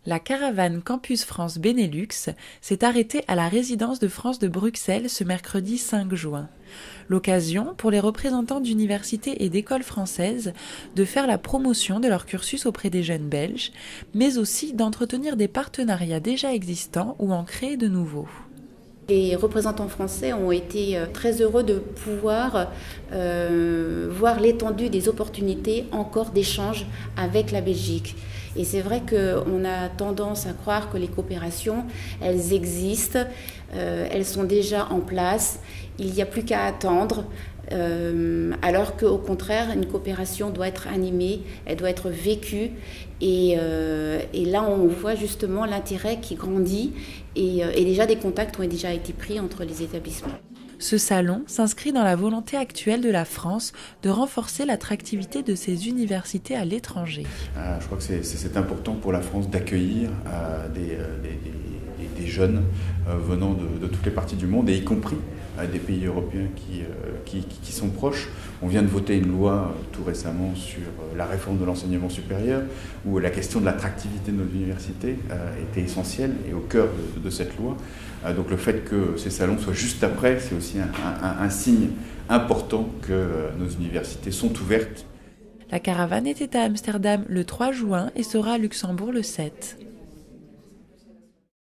La caravane Campus France Benelux s'est arrêtée à la résidence de France de Bruxelles ce mercredi 5 juin. L'occasion pour les représentants d'universités et d'écoles françaises de faire la promotion de leur cursus auprès des jeunes Belges, mais aussi d'entretenir des partenariats déjà existants ou en créer de nouveaux. Les représentants français ont été très heureux de pouvoir voir l'étendue des opportunités encore d'échange avec la Belgique. Et c'est vrai qu'on a tendance à croire que les coopérations, elles existent, elles sont déjà en place, il n'y a plus qu'à attendre. Alors qu'au contraire, une coopération doit être animée, elle doit être vécue. Et là, on voit justement l'intérêt qui grandit et déjà des contacts ont déjà été pris entre les établissements. Ce salon s'inscrit dans la volonté actuelle de la France de renforcer l'attractivité de ses universités à l'étranger. Je crois que c'est important pour la France d'accueillir des jeunes venant de toutes les parties du monde, et y compris des pays européens qui sont proches. On vient de voter une loi tout récemment sur la réforme de l'enseignement supérieur, où la question de l'attractivité de nos universités était essentielle et au cœur de cette loi. Donc le fait que ces salons soient juste après, c'est aussi un signe important que nos universités sont ouvertes. La caravane était à Amsterdam le 3 juin et sera à Luxembourg le 7.